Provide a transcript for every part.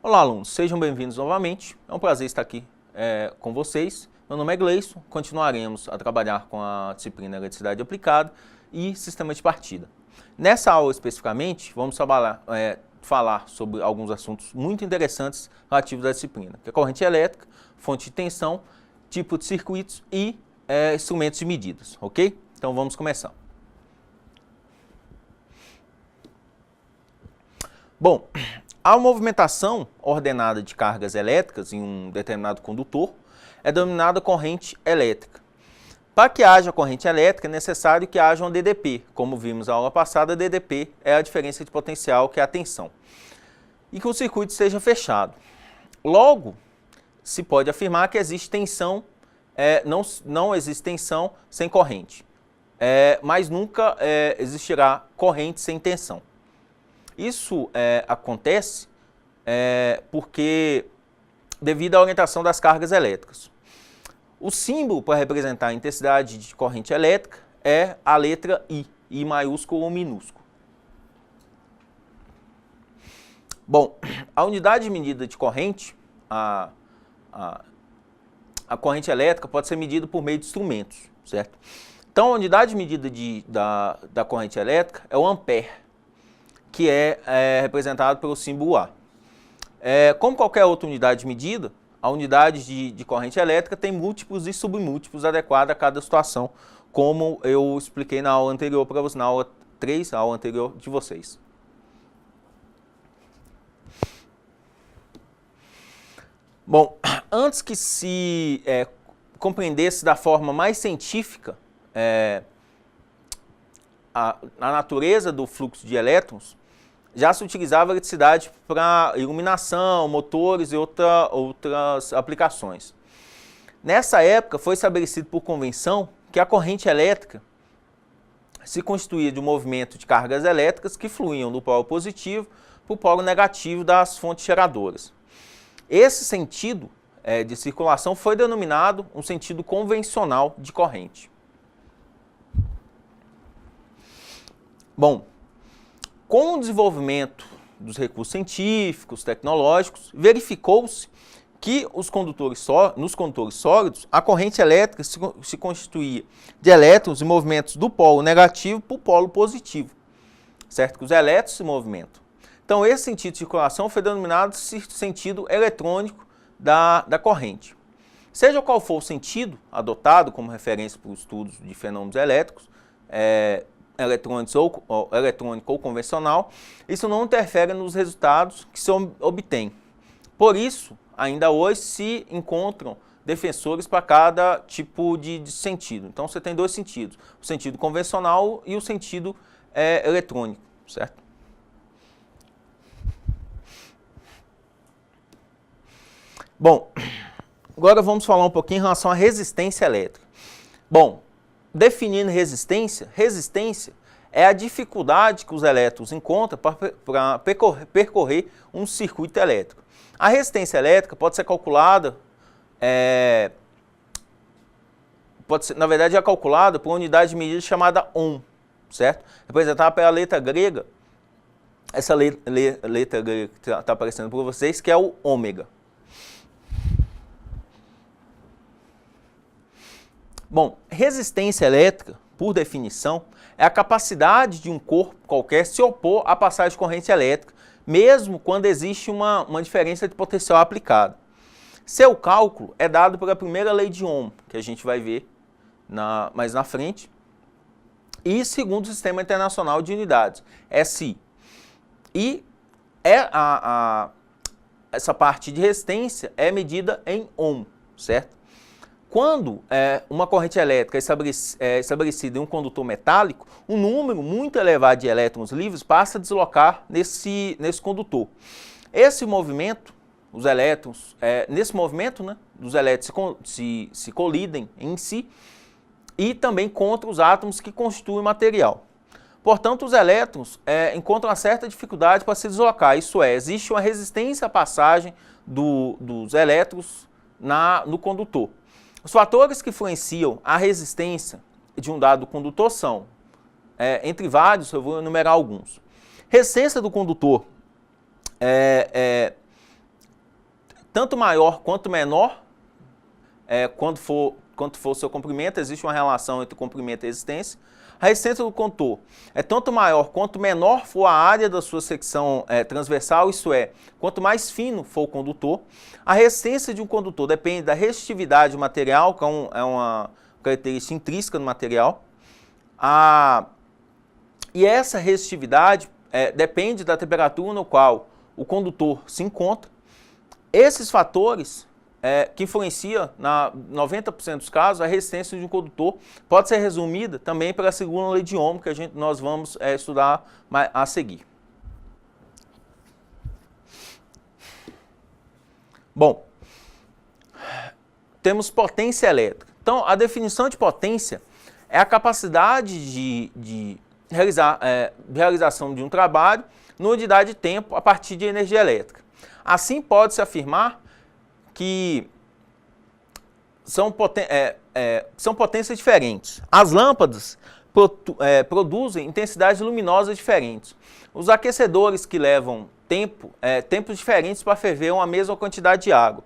Olá, alunos, sejam bem-vindos novamente. É um prazer estar aqui com vocês. Meu nome é Gleison, continuaremos a trabalhar com a disciplina Eletricidade Aplicada e Sistema de Partida. Nessa aula especificamente, vamos falar sobre alguns assuntos muito interessantes relativos à disciplina, que é corrente elétrica, fonte de tensão, tipo de circuitos e instrumentos de medidas, ok? Então vamos começar. Bom, a movimentação ordenada de cargas elétricas em um determinado condutor é denominada corrente elétrica. Para que haja corrente elétrica é necessário que haja uma DDP. Como vimos na aula passada, a DDP é a diferença de potencial, que é a tensão. E que o circuito esteja fechado. Logo, se pode afirmar que existe tensão, não existe tensão sem corrente. Mas nunca existirá corrente sem tensão. Isso acontece porque devido à orientação das cargas elétricas. O símbolo para representar a intensidade de corrente elétrica é a letra I maiúsculo ou minúsculo. Bom, a unidade de medida de corrente, a corrente elétrica pode ser medida por meio de instrumentos, certo? Então, a unidade de medida da corrente elétrica é o ampere, que é representado pelo símbolo A. Como qualquer outra unidade de medida, a unidade de corrente elétrica tem múltiplos e submúltiplos adequados a cada situação, como eu expliquei na aula anterior para vocês, na aula 3, a aula anterior de vocês. Bom, antes que se compreendesse da forma mais científica a natureza do fluxo de elétrons, já se utilizava a eletricidade para iluminação, motores e outras aplicações. Nessa época, foi estabelecido por convenção que a corrente elétrica se constituía de um movimento de cargas elétricas que fluíam do polo positivo para o polo negativo das fontes geradoras. Esse sentido de circulação foi denominado um sentido convencional de corrente. Bom, com o desenvolvimento dos recursos científicos, tecnológicos, verificou-se que nos condutores sólidos, a corrente elétrica se constituía de elétrons em movimentos do polo negativo para o polo positivo, certo? Que os elétrons se movimentam. Então, esse sentido de circulação foi denominado sentido eletrônico da corrente. Seja qual for o sentido adotado como referência para os estudos de fenômenos elétricos, eletrônico ou convencional, isso não interfere nos resultados que se obtém. Por isso, ainda hoje se encontram defensores para cada tipo de sentido. Então, você tem dois sentidos, o sentido convencional e o sentido eletrônico, certo? Bom, agora vamos falar um pouquinho em relação à resistência elétrica. Bom, definindo resistência é a dificuldade que os elétrons encontram para percorrer um circuito elétrico. A resistência elétrica pode ser calculada, na verdade é calculada por uma unidade de medida chamada ohm, certo? Representada pela letra grega, essa letra grega que está aparecendo para vocês, que é o ômega. Bom, resistência elétrica, por definição, é a capacidade de um corpo qualquer se opor à passagem de corrente elétrica, mesmo quando existe uma diferença de potencial aplicada. Seu cálculo é dado pela primeira lei de Ohm, que a gente vai ver mais na frente, e segundo o Sistema Internacional de Unidades, SI. E essa parte de resistência é medida em Ohm, certo? Quando uma corrente elétrica é estabelecida em um condutor metálico, um número muito elevado de elétrons livres passa a deslocar nesse condutor. Esse movimento, os elétrons, nesse movimento, né, os elétrons se colidem em si e também contra os átomos que constituem o material. Portanto, os elétrons encontram uma certa dificuldade para se deslocar, isso é, existe uma resistência à passagem dos elétrons no condutor. Os fatores que influenciam a resistência de um dado condutor são, entre vários, eu vou enumerar alguns. Resistência do condutor tanto maior quanto menor, quanto for o seu comprimento, existe uma relação entre comprimento e resistência. A resistência do condutor é tanto maior quanto menor for a área da sua secção transversal, isso é, quanto mais fino for o condutor. A resistência de um condutor depende da resistividade do material, que é uma característica intrínseca do material. E essa resistividade depende da temperatura no qual o condutor se encontra. Esses fatores que influencia, na 90% dos casos, a resistência de um condutor pode ser resumida também pela segunda lei de Ohm, que nós vamos estudar a seguir. Bom, temos potência elétrica. Então, a definição de potência é a capacidade de realização de um trabalho numa unidade de tempo a partir de energia elétrica. Assim, pode-se afirmar que são potências diferentes. As lâmpadas produzem intensidades luminosas diferentes. Os aquecedores que levam tempos diferentes para ferver uma mesma quantidade de água.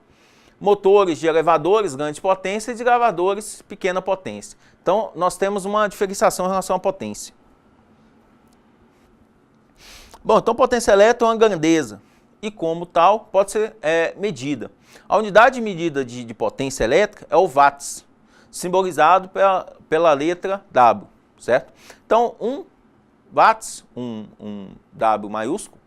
Motores de elevadores, grande potência, e de gravadores, pequena potência. Então, nós temos uma diferenciação em relação à potência. Bom, então potência elétrica é uma grandeza e, como tal, pode ser medida. A unidade de medida de potência elétrica é o watts, simbolizado pela letra W, certo? Então, 1 watts, um W maiúsculo,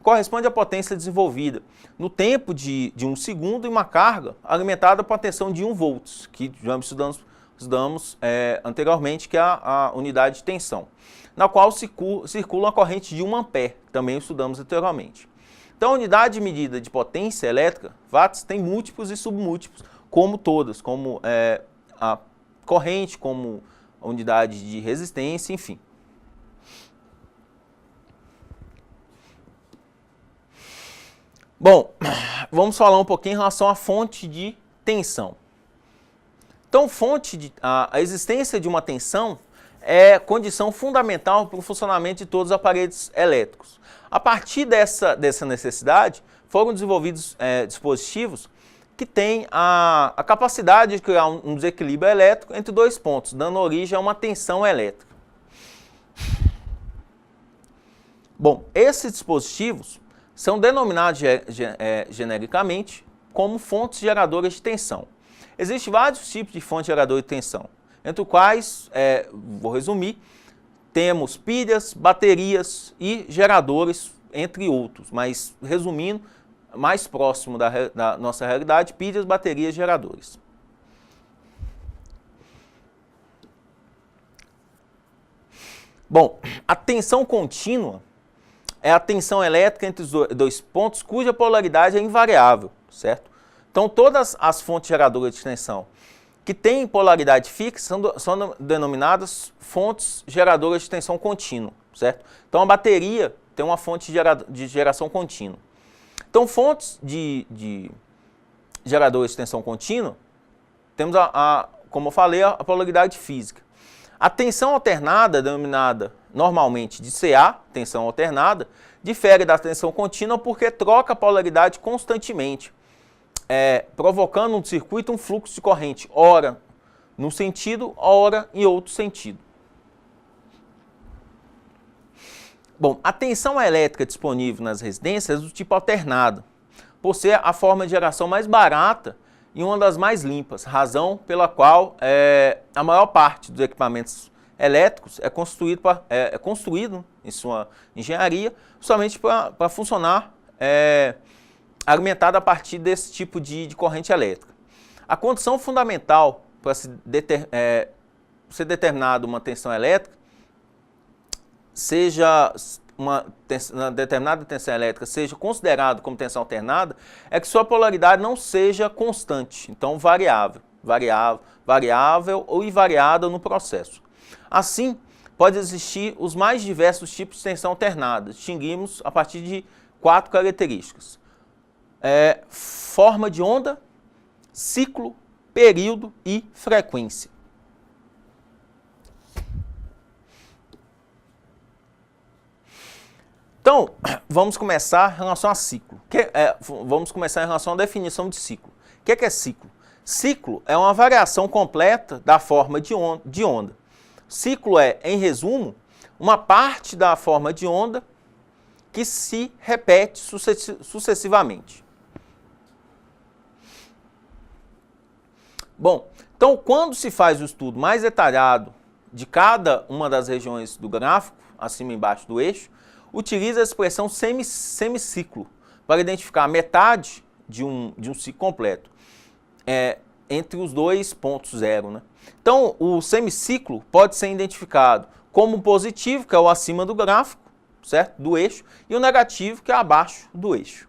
corresponde à potência desenvolvida no tempo de 1 segundo e uma carga alimentada por uma tensão de 1 volts, que já estudamos anteriormente, que é a unidade de tensão, na qual circula uma corrente de 1 ampere, que também estudamos anteriormente. Então, a unidade de medida de potência elétrica, watts, tem múltiplos e submúltiplos, como todas, como a corrente, como a unidade de resistência, enfim. Bom, vamos falar um pouquinho em relação à fonte de tensão. Então, a existência de uma tensão é condição fundamental para o funcionamento de todos os aparelhos elétricos. A partir dessa necessidade, foram desenvolvidos dispositivos que têm a capacidade de criar um desequilíbrio elétrico entre dois pontos, dando origem a uma tensão elétrica. Bom, esses dispositivos são denominados genericamente como fontes geradoras de tensão. Existem vários tipos de fontes geradoras de tensão, entre os quais, vou resumir, temos pilhas, baterias e geradores, entre outros, mas resumindo, mais próximo da nossa realidade, pilhas, baterias e geradores. Bom, a tensão contínua é a tensão elétrica entre os dois pontos cuja polaridade é invariável, certo? Então, todas as fontes geradoras de tensão que têm polaridade fixa são denominadas fontes geradoras de tensão contínua, certo? Então, a bateria tem uma fonte de geração contínua. Então, fontes de geradores de tensão contínua, temos, como eu falei, a polaridade física. A tensão alternada, denominada normalmente de CA, tensão alternada, difere da tensão contínua porque troca a polaridade constantemente, provocando no circuito um fluxo de corrente, ora num sentido, ora em outro sentido. Bom, a tensão elétrica disponível nas residências é do tipo alternada, por ser a forma de geração mais barata e uma das mais limpas, razão pela qual a maior parte dos equipamentos elétricos é construído em sua engenharia justamente para funcionar alimentado a partir desse tipo de corrente elétrica. A condição fundamental para ser determinada uma tensão elétrica, seja uma determinada tensão elétrica seja considerado como tensão alternada, é que sua polaridade não seja constante, então variável ou invariada no processo. Assim, pode existir os mais diversos tipos de tensão alternada. Distinguimos a partir de 4 características. Forma de onda, ciclo, período e frequência. Então, vamos começar em relação a ciclo. Vamos começar em relação à definição de ciclo. O que é ciclo? Ciclo é uma variação completa da forma de onda. Ciclo é, em resumo, uma parte da forma de onda que se repete sucessivamente. Bom, então quando se faz o estudo mais detalhado de cada uma das regiões do gráfico, acima e embaixo do eixo, utiliza a expressão semiciclo para identificar a metade de um ciclo completo, entre os dois pontos zero, né? Então, o semiciclo pode ser identificado como positivo, que é o acima do gráfico, certo? Do eixo, e o negativo, que é abaixo do eixo.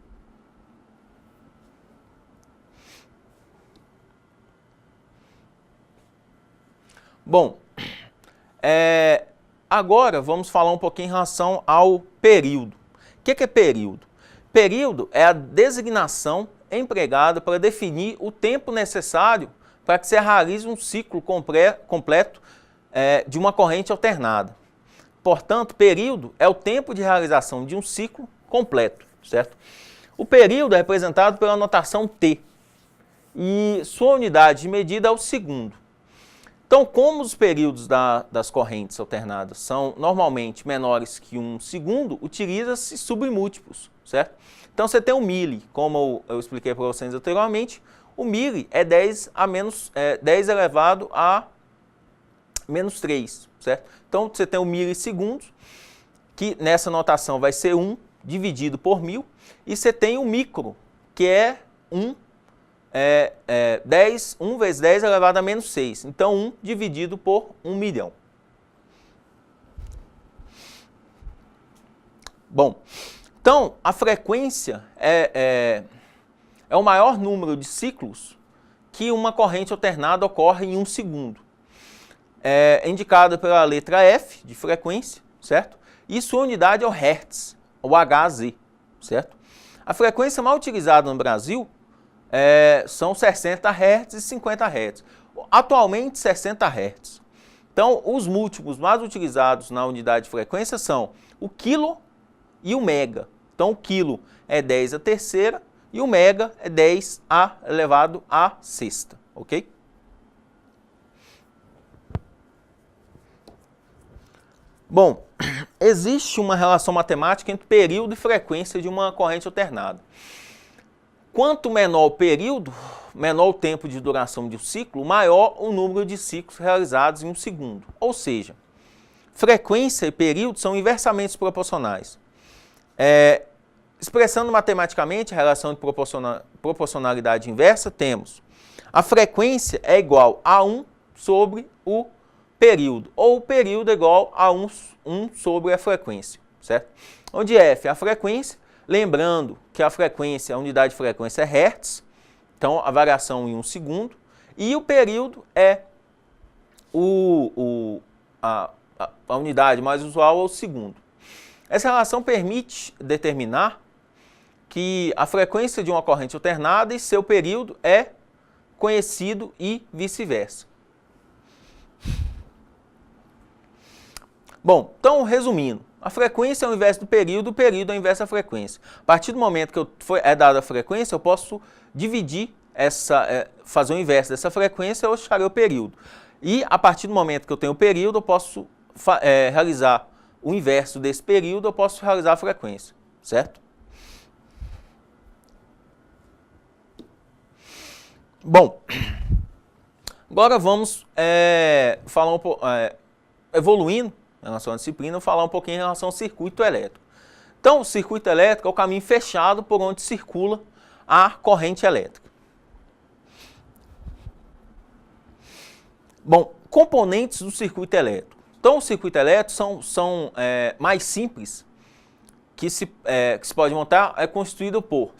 Bom, agora vamos falar um pouquinho em relação ao período. O que é período? Período é a designação empregada para definir o tempo necessário para que se realize um ciclo completo de uma corrente alternada. Portanto, período é o tempo de realização de um ciclo completo, certo? O período é representado pela notação T e sua unidade de medida é o segundo. Então, como os períodos das correntes alternadas são normalmente menores que um segundo, utiliza-se submúltiplos, certo? Então, você tem o mili, como eu expliquei para vocês anteriormente, o mili é 10 elevado a menos 3, certo? Então, você tem o milissegundos, que nessa notação vai ser 1 dividido por 1000, e você tem o micro, que é 1 vezes 10 elevado a menos 6. Então, 1 dividido por 1 milhão. Bom, então, a frequência é o maior número de ciclos que uma corrente alternada ocorre em um segundo. É indicada pela letra F, de frequência, certo? E sua unidade é o Hertz, o Hz, certo? A frequência mais utilizada no Brasil são 60 Hz e 50 Hz. Atualmente, 60 Hz. Então, os múltiplos mais utilizados na unidade de frequência são o quilo e o mega. Então, o quilo é 10 a terceira e o mega é 10 elevado a sexta, ok? Bom, existe uma relação matemática entre período e frequência de uma corrente alternada. Quanto menor o período, menor o tempo de duração de um ciclo, maior o número de ciclos realizados em um segundo. Ou seja, frequência e período são inversamente proporcionais. Expressando matematicamente a relação de proporcionalidade inversa, temos a frequência é igual a 1 sobre o período, ou o período é igual a 1 sobre a frequência, certo? Onde F é a frequência, lembrando que a frequência, a unidade de frequência é Hertz, então a variação em um segundo, e o período é a unidade mais usual é o segundo. Essa relação permite determinar que a frequência de uma corrente alternada e seu período é conhecido e vice-versa. Bom, então resumindo, a frequência é o inverso do período, o período é o inverso da frequência. A partir do momento que é dada a frequência, eu posso dividir fazer o inverso dessa frequência, eu acharei o período. E a partir do momento que eu tenho o período, eu posso realizar o inverso desse período, eu posso realizar a frequência, certo? Bom, agora vamos falar evoluindo em relação à disciplina, falar um pouquinho em relação ao circuito elétrico. Então, o circuito elétrico é o caminho fechado por onde circula a corrente elétrica. Bom, componentes do circuito elétrico. Então, o circuito elétrico são mais simples, que se pode montar,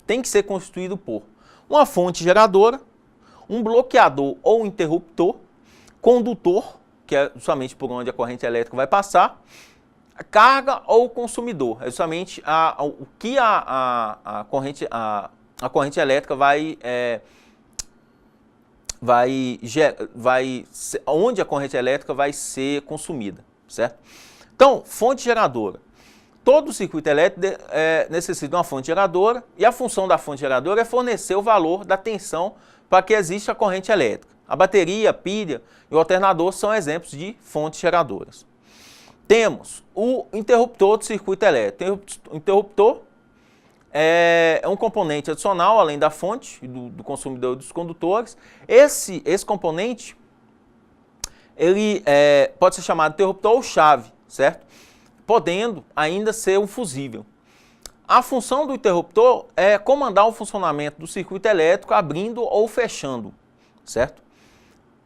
tem que ser constituído por uma fonte geradora, um bloqueador ou interruptor, condutor, que é justamente por onde a corrente elétrica vai passar, a carga ou consumidor, é justamente o que a corrente elétrica onde a corrente elétrica vai ser consumida, certo? Então, fonte geradora. Todo circuito elétrico necessita de uma fonte geradora e a função da fonte geradora é fornecer o valor da tensão para que exista a corrente elétrica. A bateria, a pilha e o alternador são exemplos de fontes geradoras. Temos o interruptor do circuito elétrico. O interruptor é um componente adicional, além da fonte, do consumidor e dos condutores. Esse componente ele pode ser chamado de interruptor ou chave, certo? Podendo ainda ser um fusível. A função do interruptor é comandar o funcionamento do circuito elétrico abrindo ou fechando, certo?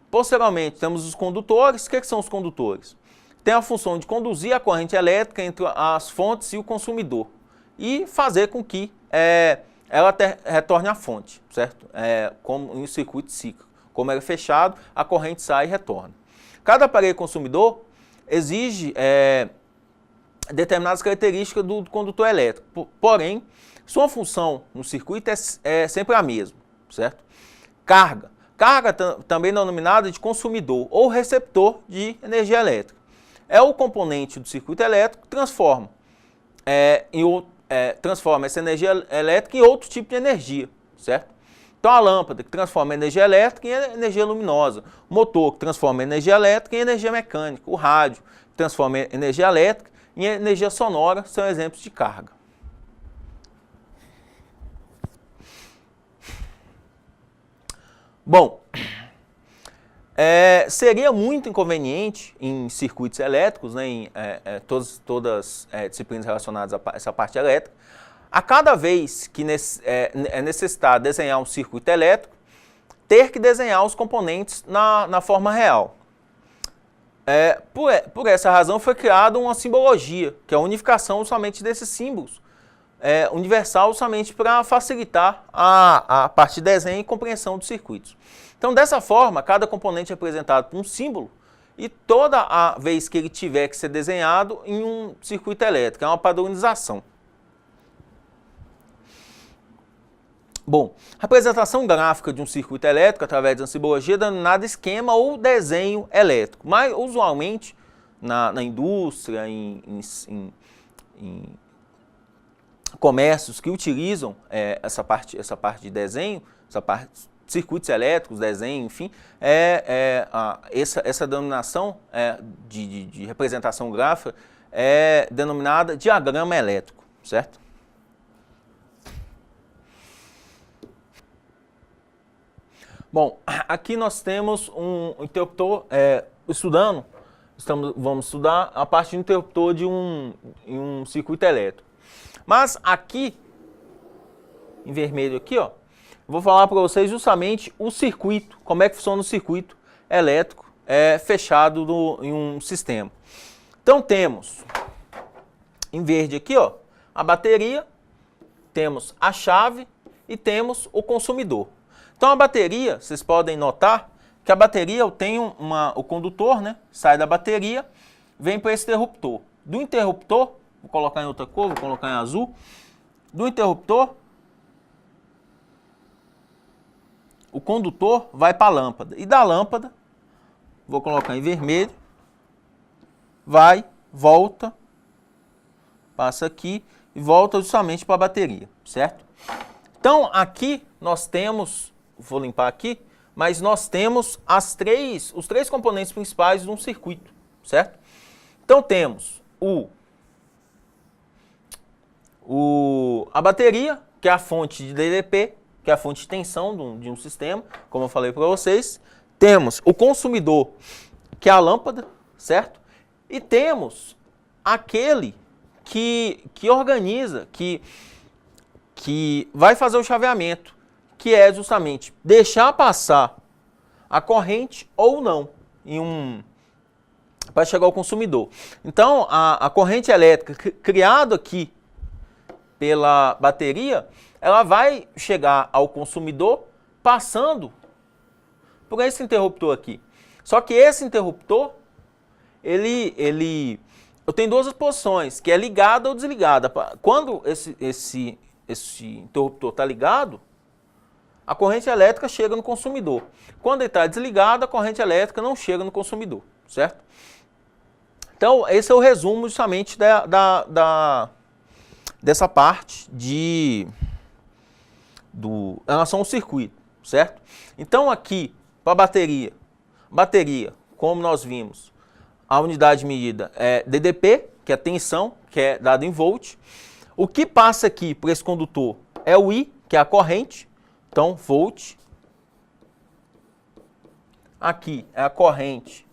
Posteriormente, temos os condutores. O que são os condutores? Tem a função de conduzir a corrente elétrica entre as fontes e o consumidor e fazer com que ela retorne à fonte, certo? Como em um circuito cíclico. Como é fechado, a corrente sai e retorna. Cada aparelho consumidor exige determinadas características do condutor elétrico, porém, sua função no circuito é sempre a mesma, certo? Carga. Carga também denominada de consumidor ou receptor de energia elétrica. É o componente do circuito elétrico que transforma essa energia elétrica em outro tipo de energia, certo? Então a lâmpada que transforma a energia elétrica em energia luminosa, o motor que transforma a energia elétrica em energia mecânica, o rádio que transforma a energia elétrica em energia sonora são exemplos de carga. Bom, seria muito inconveniente em circuitos elétricos, né, em todas as disciplinas relacionadas a essa parte elétrica, a cada vez que é necessário desenhar um circuito elétrico, ter que desenhar os componentes na forma real. Por essa razão foi criada uma simbologia, que é a unificação somente desses símbolos, universal somente para facilitar a parte de desenho e compreensão dos circuitos. Então, dessa forma, cada componente é representado por um símbolo e toda a vez que ele tiver que ser desenhado em um circuito elétrico, é uma padronização. Bom, representação gráfica de um circuito elétrico através de uma simbologia denominada esquema ou desenho elétrico. Mas, usualmente, na indústria, em comércios que utilizam essa parte de desenho, circuitos elétricos, desenho, enfim, essa denominação de representação gráfica é denominada diagrama elétrico, certo? Bom, aqui nós temos um interruptor, vamos estudar a parte do interruptor de um circuito elétrico. Mas aqui, em vermelho aqui, ó, vou falar para vocês justamente o circuito, como é que funciona o circuito elétrico fechado em um sistema. Então temos, em verde aqui, ó, a bateria, temos a chave e temos o consumidor. Então a bateria, vocês podem notar que a bateria eu tenho o condutor, né, sai da bateria, vem para esse interruptor. Do interruptor, vou colocar em outra cor, vou colocar em azul, do interruptor, o condutor vai para a lâmpada. E da lâmpada, vou colocar em vermelho, vai, volta, passa aqui e volta justamente para a bateria, certo? Então aqui nós temos, vou limpar aqui, mas nós temos os três componentes principais de um circuito, certo? Então temos a bateria, que é a fonte de DDP, que é a fonte de tensão de um sistema, como eu falei para vocês. Temos o consumidor, que é a lâmpada, certo? E temos aquele que organiza, que vai fazer o chaveamento, que é justamente deixar passar a corrente ou não para chegar ao consumidor. Então, a corrente elétrica criada aqui pela bateria, ela vai chegar ao consumidor passando por esse interruptor aqui. Só que esse interruptor, eu tenho duas posições, que é ligada ou desligada. Quando esse interruptor está ligado, a corrente elétrica chega no consumidor. Quando ele está desligado, a corrente elétrica não chega no consumidor, certo? Então, esse é o resumo justamente dessa parte em relação ao circuito, certo? Então, aqui, para bateria, como nós vimos, a unidade de medida é DDP, que é a tensão, que é dada em volt. O que passa aqui por esse condutor é o I, que é a corrente, então, volt. Aqui é a corrente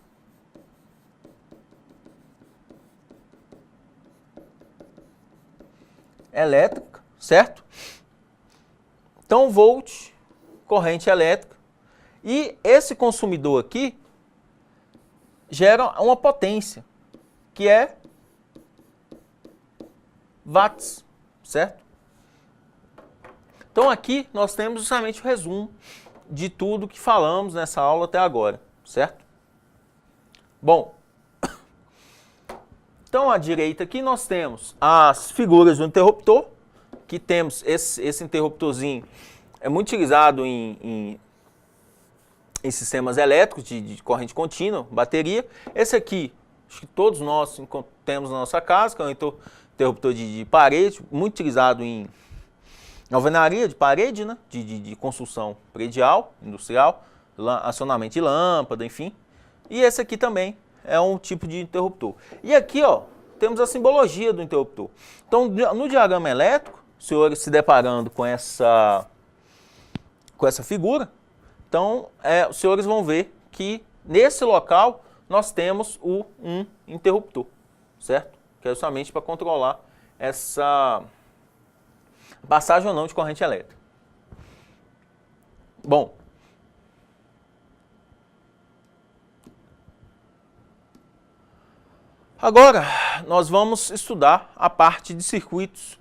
elétrica, certo? Então, volt, corrente elétrica. E esse consumidor aqui gera uma potência, que é watts, certo? Então, aqui nós temos justamente o resumo de tudo que falamos nessa aula até agora, certo? Bom, então, à direita aqui nós temos as figuras do interruptor, que temos esse interruptorzinho, é muito utilizado em sistemas elétricos de corrente contínua, bateria. Esse aqui, acho que todos nós temos na nossa casa, que é um interruptor de parede, muito utilizado em alvenaria de parede, né? de construção predial, industrial, acionamento de lâmpada, enfim. E esse aqui também é um tipo de interruptor. E aqui, ó, temos a simbologia do interruptor. Então, no diagrama elétrico, os senhores se deparando com essa figura, então, os senhores vão ver que nesse local nós temos um interruptor, certo? Que é justamente para controlar essa passagem ou não de corrente elétrica. Bom, agora nós vamos estudar a parte de circuitos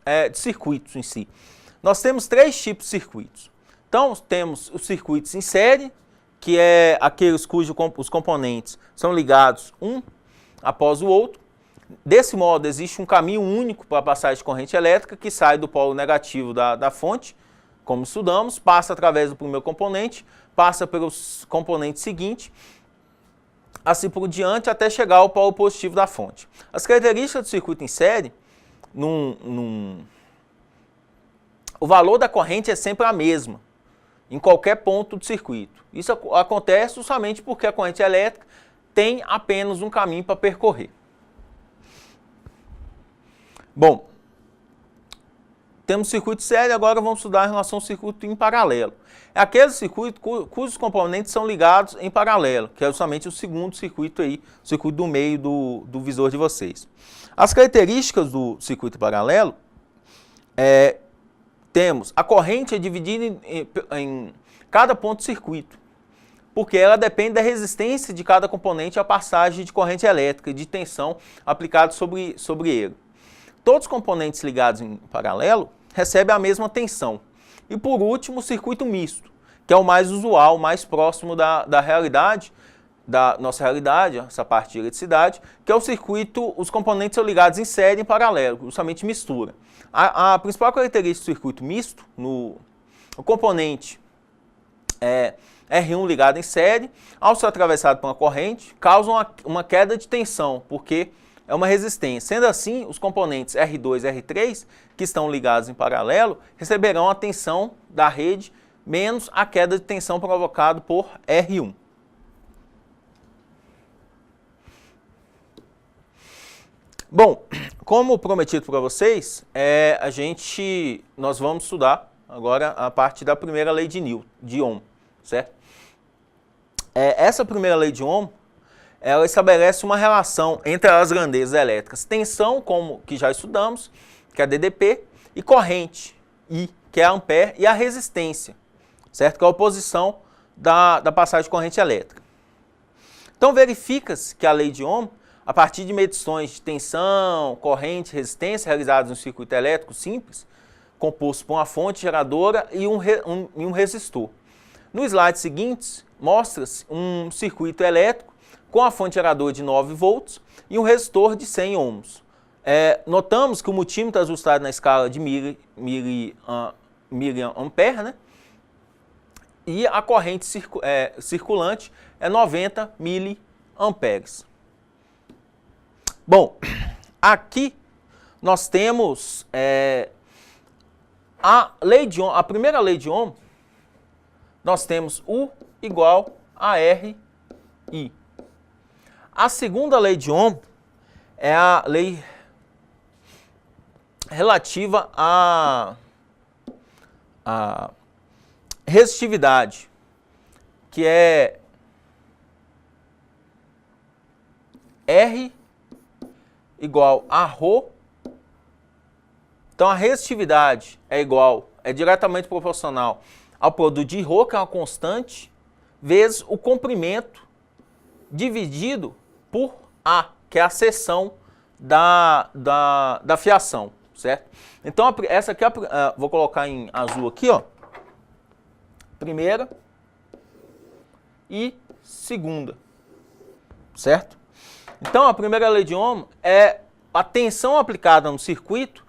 em si. Nós temos 3 tipos de circuitos. Então, temos os circuitos em série, que é aqueles cujos os componentes são ligados um após o outro. Desse modo, existe um caminho único para a passagem de corrente elétrica, que sai do polo negativo da fonte, como estudamos, passa através do primeiro componente, passa pelos componentes seguintes, assim por diante, até chegar ao polo positivo da fonte. As características do circuito em série, o valor da corrente é sempre a mesma, em qualquer ponto do circuito. Isso acontece justamente porque a corrente elétrica tem apenas um caminho para percorrer. Bom, temos circuito série, agora vamos estudar em relação ao circuito em paralelo. É aquele circuito cujos componentes são ligados em paralelo, que é justamente o segundo circuito aí, o circuito do meio do visor de vocês. As características do circuito paralelo temos a corrente é dividida em cada ponto de circuito, porque ela depende da resistência de cada componente à passagem de corrente elétrica e de tensão aplicada sobre ele. Todos os componentes ligados em paralelo recebem a mesma tensão. E por último, o circuito misto, que é o mais usual, o mais próximo da realidade, da nossa realidade, essa parte de eletricidade, que é o circuito, os componentes são ligados em série e em paralelo, justamente mistura. A principal característica do circuito misto, o componente R1 ligado em série, ao ser atravessado por uma corrente, causa uma queda de tensão, porque é uma resistência. Sendo assim, os componentes R2 e R3, que estão ligados em paralelo, receberão a tensão da rede menos a queda de tensão provocada por R1. Bom, como prometido para vocês, nós vamos estudar agora a parte da primeira lei de Ohm, certo? Essa primeira lei de Ohm, ela estabelece uma relação entre as grandezas elétricas, tensão, como que já estudamos, que é a DDP, e corrente, I, que é a ampere, e a resistência, certo? Que é a oposição da passagem de corrente elétrica. Então, verifica-se que a lei de Ohm, a partir de medições de tensão, corrente, resistência, realizadas no circuito elétrico simples, composto por uma fonte geradora e um resistor. No slide seguinte, mostra-se um circuito elétrico com a fonte geradora de 9 volts e um resistor de 100 ohms. Notamos que o multímetro ajustado na escala de miliampere, né? E a corrente circulante é 90 miliamperes. Bom, aqui nós temos a primeira lei de Ohm, nós temos U igual a RI. A segunda lei de Ohm é a lei relativa à resistividade, que é R igual a ρ. Então a resistividade é diretamente proporcional ao produto de ρ, que é uma constante, vezes o comprimento dividido por A, que é a seção da fiação, certo? Então essa aqui, vou colocar em azul aqui, ó. Primeira e segunda, certo? Então a primeira lei de Ohm é a tensão aplicada no circuito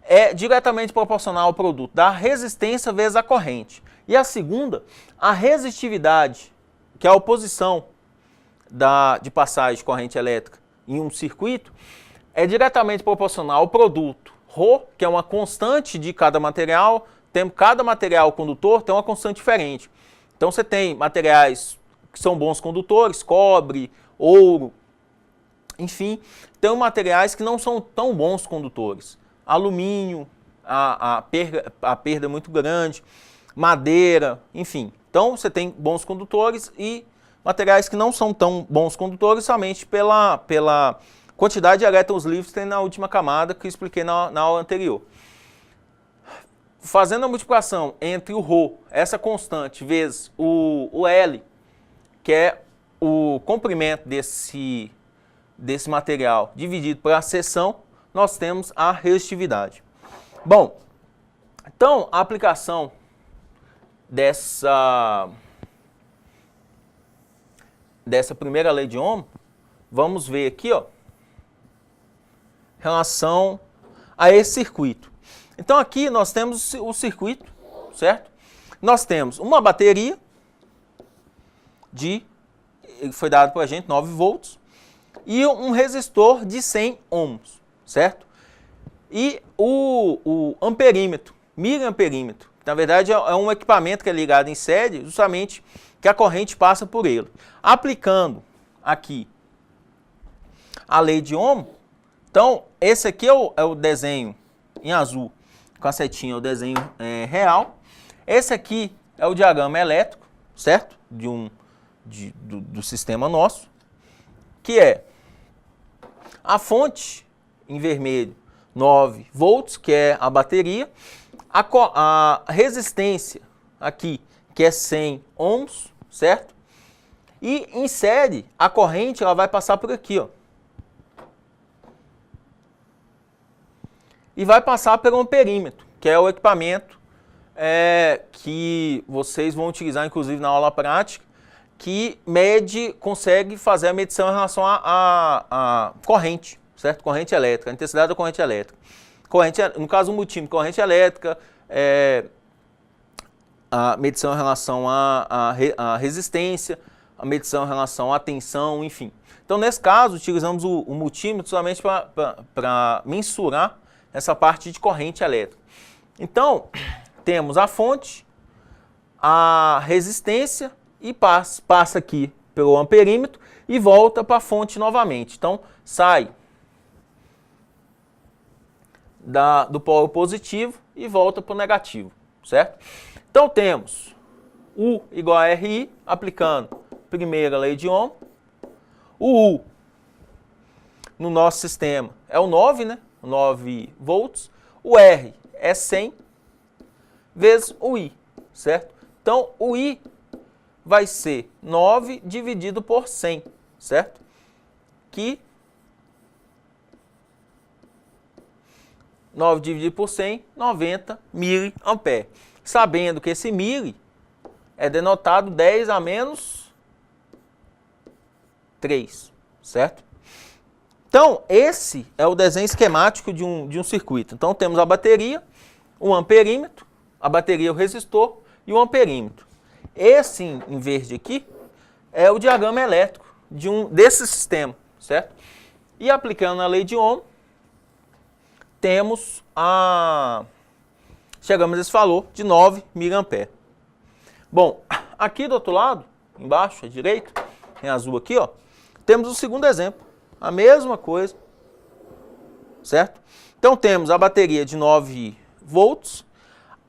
é diretamente proporcional ao produto da resistência vezes a corrente. E a segunda, a resistividade, que é a oposição de passagem de corrente elétrica em um circuito, é diretamente proporcional ao produto ρ, que é uma constante de cada material. Cada material condutor tem uma constante diferente. Então você tem materiais que são bons condutores, cobre, ouro, enfim. Tem materiais que não são tão bons condutores. Alumínio, a perda é muito grande, madeira, enfim. Então você tem bons condutores e materiais que não são tão bons condutores somente pela quantidade de elétrons livres que tem na última camada que eu expliquei na aula anterior. Fazendo a multiplicação entre o ρ, essa constante, vezes o L, que é o comprimento desse material dividido pela seção, nós temos a resistividade. Bom, então a aplicação dessa primeira lei de Ohm, vamos ver aqui, ó, em relação a esse circuito. Então aqui nós temos o circuito, certo? Nós temos uma bateria foi dado para a gente 9 volts, e um resistor de 100 ohms, certo? E o amperímetro, miliamperímetro, na verdade é um equipamento que é ligado em série, justamente que a corrente passa por ele. Aplicando aqui a lei de Ohm, então esse aqui é o desenho em azul, com a setinha, o desenho real. Esse aqui é o diagrama elétrico, certo? Do sistema nosso, que é a fonte em vermelho, 9 volts, que é a bateria, a resistência aqui, que é 100 ohms, certo? E em série, a corrente ela vai passar por aqui, ó. E vai passar pelo amperímetro, que é o equipamento que vocês vão utilizar, inclusive, na aula prática, que consegue fazer a medição em relação à corrente, certo? Corrente elétrica, a intensidade da corrente elétrica. No caso do multímetro, corrente elétrica, a medição em relação à resistência, a medição em relação à tensão, enfim. Então, nesse caso, utilizamos o multímetro somente para mensurar essa parte de corrente elétrica. Então, temos a fonte, a resistência e passa aqui pelo amperímetro e volta para a fonte novamente. Então, sai do polo positivo e volta para o negativo, certo? Então, temos U igual a RI, aplicando primeira lei de Ohm. O U no nosso sistema é o 9, né? 9 volts. O R é 100 vezes o I, certo? Então, o I vai ser 9 dividido por 100, certo? Que 9 dividido por 100, 90 miliamperes. Sabendo que esse mili é denotado 10 a menos 3, certo? Então, esse é o desenho esquemático de um circuito. Então, temos a bateria, o amperímetro, a bateria, o resistor e o amperímetro. Esse em verde aqui é o diagrama elétrico desse sistema, certo? E aplicando a lei de Ohm, chegamos a esse valor de 9 mA. Bom, aqui do outro lado, embaixo, à direita, em azul aqui, ó, temos o segundo exemplo, a mesma coisa, certo? Então temos a bateria de 9 volts,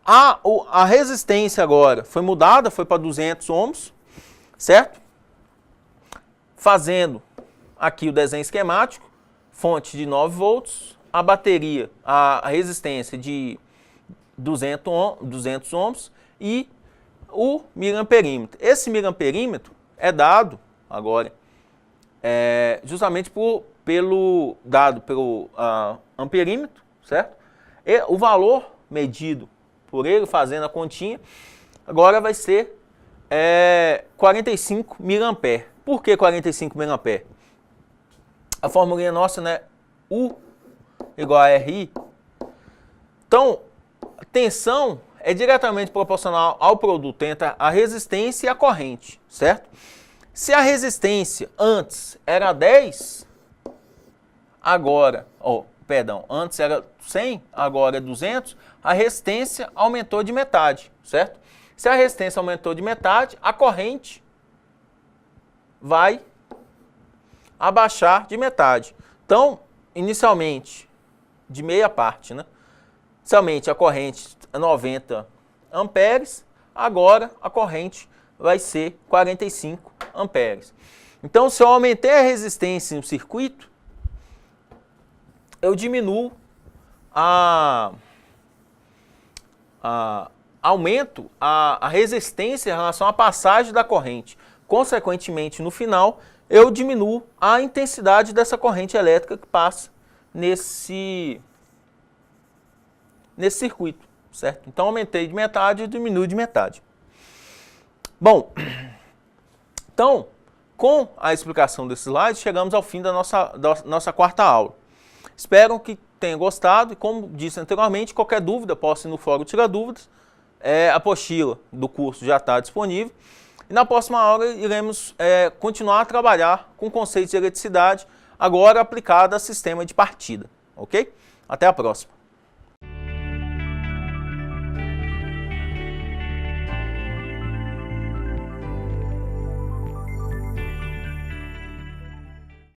a resistência agora foi mudada, foi para 200 ohms, certo? Fazendo aqui o desenho esquemático, fonte de 9 volts, a bateria, a resistência de 200 ohms e o miliamperímetro. Esse miliamperímetro é dado agora justamente pelo amperímetro, certo? E o valor medido por ele, fazendo a continha, agora vai ser 45 mA. Por que 45 mA? A formulinha nossa, né? U igual a RI. Então, a tensão é diretamente proporcional ao produto entre a resistência e a corrente, certo? Se a resistência antes era 10, antes era 100, agora é 200, a resistência aumentou de metade, certo? Se a resistência aumentou de metade, a corrente vai abaixar de metade. Então, inicialmente, de meia parte, né? Inicialmente a corrente é 90 amperes, agora a corrente vai ser 45 amperes. Então, se eu aumentei a resistência no circuito, eu diminuo aumento a resistência em relação à passagem da corrente. Consequentemente, no final, eu diminuo a intensidade dessa corrente elétrica que passa nesse circuito, certo? Então, aumentei de metade e diminuo de metade. Bom, então, com a explicação desse slide, chegamos ao fim da nossa quarta aula. Espero que tenha gostado e, como disse anteriormente, qualquer dúvida, possa ir no fórum Tira Dúvidas. A apostila do curso já está disponível. E na próxima aula iremos continuar a trabalhar com conceitos de eletricidade, agora aplicado a sistema de partida, ok? Até a próxima.